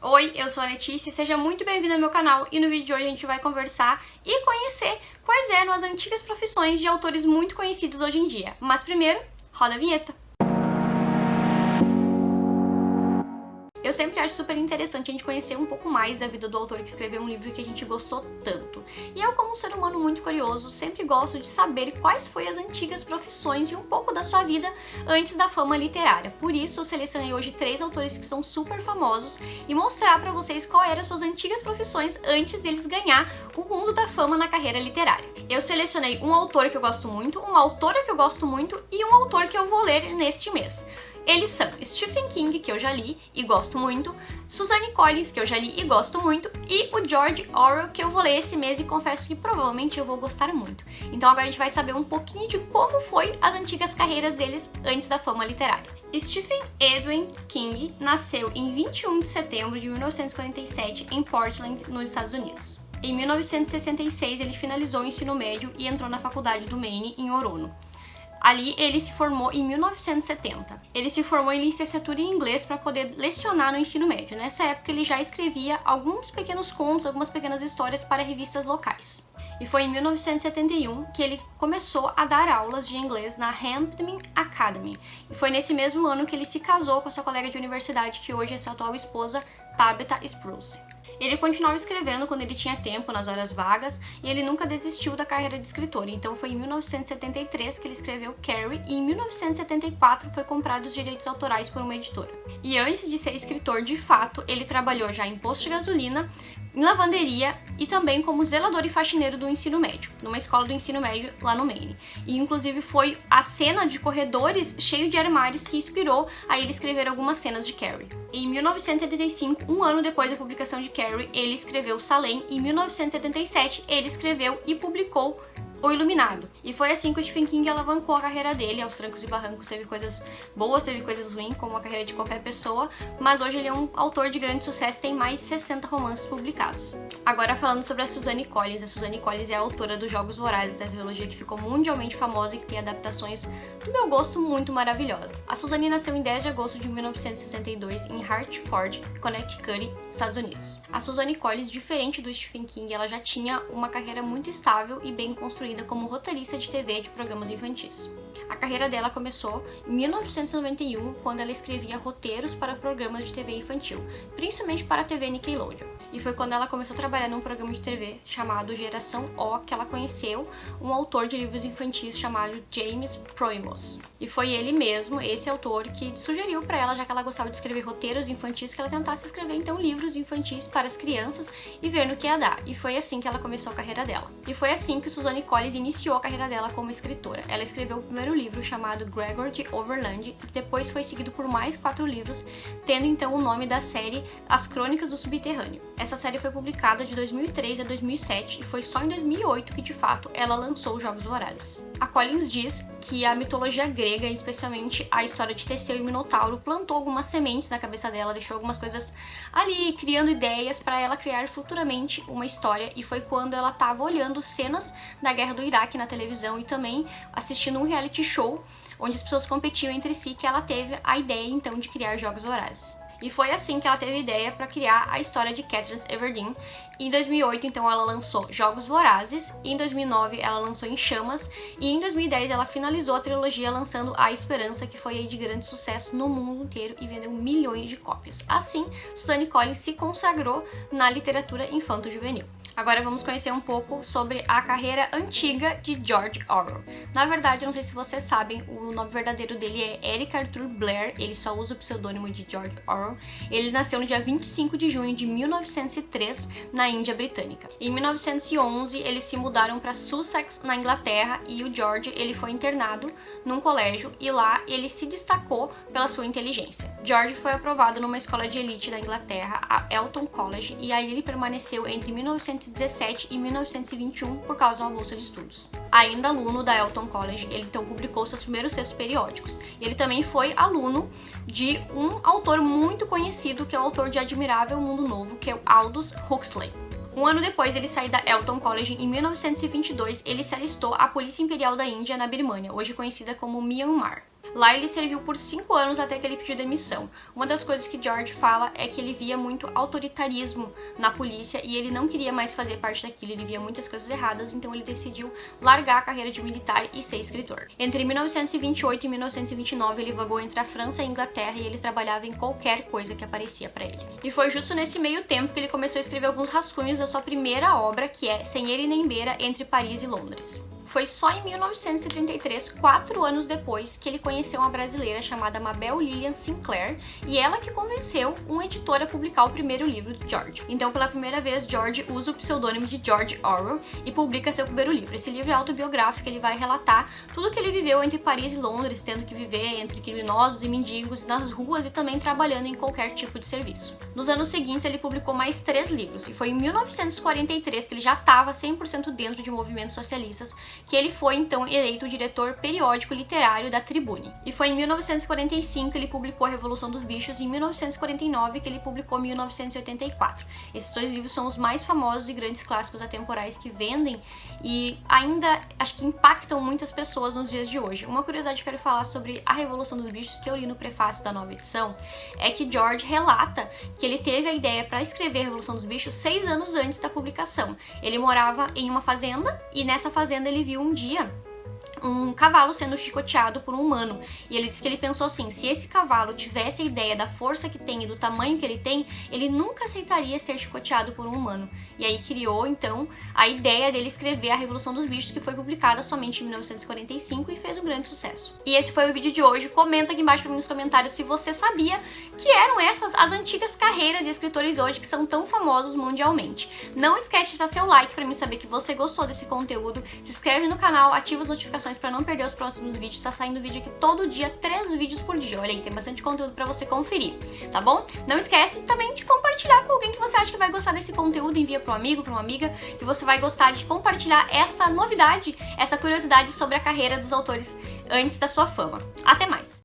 Oi, eu sou a Letícia, seja muito bem-vindo ao meu canal e no vídeo de hoje a gente vai conversar e conhecer quais eram as antigas profissões de autores muito conhecidos hoje em dia. Mas primeiro, roda a vinheta! Eu sempre acho super interessante a gente conhecer um pouco mais da vida do autor que escreveu um livro que a gente gostou tanto. E eu, como ser humano muito curioso, sempre gosto de saber quais foram as antigas profissões e um pouco da sua vida antes da fama literária. Por isso, eu selecionei hoje 3 autores que são super famosos e mostrar pra vocês qual eram as suas antigas profissões antes deles ganhar o mundo da fama na carreira literária. Eu selecionei um autor que eu gosto muito, uma autora que eu gosto muito e um autor que eu vou ler neste mês. Eles são Stephen King, que eu já li e gosto muito, Suzanne Collins, que eu já li e gosto muito, e o George Orwell, que eu vou ler esse mês e confesso que provavelmente eu vou gostar muito. Então agora a gente vai saber um pouquinho de como foi as antigas carreiras deles antes da fama literária. Stephen Edwin King nasceu em 21 de setembro de 1947 em Portland, nos Estados Unidos. Em 1966 ele finalizou o ensino médio e entrou na faculdade do Maine, em Orono. Ali ele se formou em 1970. Ele se formou em licenciatura em inglês para poder lecionar no ensino médio. Nessa época ele já escrevia alguns pequenos contos, algumas pequenas histórias para revistas locais. E foi em 1971 que ele começou a dar aulas de inglês na Hampden Academy. E foi nesse mesmo ano que ele se casou com a sua colega de universidade, que hoje é sua atual esposa, Tabitha Spruce. Ele continuava escrevendo quando ele tinha tempo, nas horas vagas, e ele nunca desistiu da carreira de escritor. Então foi em 1973 que ele escreveu Carrie, e em 1974 foi comprado os direitos autorais por uma editora. E antes de ser escritor de fato, ele trabalhou já em posto de gasolina, em lavanderia e também como zelador e faxineiro do ensino médio, numa escola do ensino médio lá no Maine. E inclusive foi a cena de corredores cheio de armários que inspirou a ele escrever algumas cenas de Carrie. Em 1975, um ano depois da publicação de Carrie, ele escreveu Salem, e em 1977 ele escreveu e publicou O Iluminado. E foi assim que o Stephen King alavancou a carreira dele. Aos trancos e barrancos, teve coisas boas, teve coisas ruins, como a carreira de qualquer pessoa, mas hoje ele é um autor de grande sucesso, tem mais de 60 romances publicados. Agora falando sobre a Suzanne Collins. A Suzanne Collins é a autora dos Jogos Vorazes, da trilogia que ficou mundialmente famosa e que tem adaptações do meu gosto muito maravilhosas. A Suzanne nasceu em 10 de agosto de 1962 em Hartford, Connecticut, Estados Unidos. A Suzanne Collins, diferente do Stephen King, ela já tinha uma carreira muito estável e bem construída como roteirista de TV de programas infantis. A carreira dela começou em 1991, quando ela escrevia roteiros para programas de TV infantil, principalmente para a TV Nickelodeon. E foi quando ela começou a trabalhar num programa de TV chamado Geração O, que ela conheceu um autor de livros infantis chamado James Proimos. E foi ele mesmo, esse autor, que sugeriu para ela, já que ela gostava de escrever roteiros infantis, que ela tentasse escrever então livros infantis para as crianças e ver no que ia dar. E foi assim que ela começou a carreira dela. E foi assim que Suzanne Collins iniciou a carreira dela como escritora. Ela escreveu o primeiro livro, chamado Gregor de Overland, e depois foi seguido por mais 4 livros, tendo então o nome da série As Crônicas do Subterrâneo. Essa série foi publicada de 2003 a 2007 e foi só em 2008 que de fato ela lançou os Jogos Vorazes. A Collins diz que a mitologia grega, especialmente a história de Teseu e Minotauro, plantou algumas sementes na cabeça dela, deixou algumas coisas ali, criando ideias para ela criar futuramente uma história, e foi quando ela estava olhando cenas da guerra do Iraque na televisão e também assistindo um reality show onde as pessoas competiam entre si, que ela teve a ideia então de criar Jogos Vorazes. E foi assim que ela teve a ideia para criar a história de Katniss Everdeen. Em 2008, então, ela lançou Jogos Vorazes, em 2009 ela lançou Em Chamas, e em 2010 ela finalizou a trilogia lançando A Esperança, que foi aí de grande sucesso no mundo inteiro e vendeu milhões de cópias. Assim, Suzanne Collins se consagrou na literatura infanto-juvenil. Agora vamos conhecer um pouco sobre a carreira antiga de George Orwell. Na verdade, não sei se vocês sabem, o nome verdadeiro dele é Eric Arthur Blair, ele só usa o pseudônimo de George Orwell. Ele nasceu no dia 25 de junho de 1903, na Índia Britânica. Em 1911, eles se mudaram para Sussex, na Inglaterra, e o George ele foi internado num colégio e lá ele se destacou pela sua inteligência. George foi aprovado numa escola de elite da Inglaterra, a Eton College, e aí ele permaneceu entre 1917 e 1921 por causa de uma bolsa de estudos. Ainda aluno da Eton College, ele então publicou seus primeiros textos periódicos. Ele também foi aluno de um autor muito conhecido, que é o autor de Admirável Mundo Novo, que é o Aldous Huxley. Um ano depois ele sair da Eton College, em 1922, ele se alistou à Polícia Imperial da Índia, na Birmânia, hoje conhecida como Myanmar. Lá ele serviu por 5 anos até que ele pediu demissão. Uma das coisas que George fala é que ele via muito autoritarismo na polícia e ele não queria mais fazer parte daquilo, ele via muitas coisas erradas, então ele decidiu largar a carreira de militar e ser escritor. Entre 1928 e 1929 ele vagou entre a França e a Inglaterra e ele trabalhava em qualquer coisa que aparecia para ele. E foi justo nesse meio tempo que ele começou a escrever alguns rascunhos da sua primeira obra, que é Sem Ele Nem Beira, Entre Paris e Londres. Foi só em 1933, 4 anos depois, que ele conheceu uma brasileira chamada Mabel Lilian Sinclair, e ela que convenceu um editor a publicar o primeiro livro de George. Então, pela primeira vez, George usa o pseudônimo de George Orwell e publica seu primeiro livro. Esse livro é autobiográfico, ele vai relatar tudo que ele viveu entre Paris e Londres, tendo que viver entre criminosos e mendigos nas ruas e também trabalhando em qualquer tipo de serviço. Nos anos seguintes, ele publicou mais 3 livros, e foi em 1943 que ele já estava 100% dentro de movimentos socialistas, que ele foi então eleito diretor periódico literário da Tribune. E foi em 1945 que ele publicou A Revolução dos Bichos e em 1949 que ele publicou 1984. Esses 2 livros são os mais famosos e grandes clássicos atemporais que vendem e ainda acho que impactam muitas pessoas nos dias de hoje. Uma curiosidade que eu quero falar sobre A Revolução dos Bichos, que eu li no prefácio da nova edição, é que George relata que ele teve a ideia para escrever A Revolução dos Bichos 6 anos antes da publicação. Ele morava em uma fazenda e nessa fazenda ele viu um dia um cavalo sendo chicoteado por um humano. E ele disse que ele pensou assim, se esse cavalo tivesse a ideia da força que tem e do tamanho que ele tem, ele nunca aceitaria ser chicoteado por um humano. E aí criou, então, a ideia dele escrever A Revolução dos Bichos, que foi publicada somente em 1945 e fez um grande sucesso. E esse foi o vídeo de hoje. Comenta aqui embaixo pra mim nos comentários se você sabia que eram essas as antigas carreiras de escritores hoje que são tão famosos mundialmente. Não esquece de deixar seu like pra mim saber que você gostou desse conteúdo. Se inscreve no canal, ativa as notificações para não perder os próximos vídeos. Tá saindo vídeo aqui todo dia, 3 vídeos por dia. Olha aí, tem bastante conteúdo para você conferir, tá bom? Não esquece também de compartilhar com alguém que você acha que vai gostar desse conteúdo. Envia para um amigo, para uma amiga, que você vai gostar de compartilhar essa novidade, essa curiosidade sobre a carreira dos autores antes da sua fama. Até mais!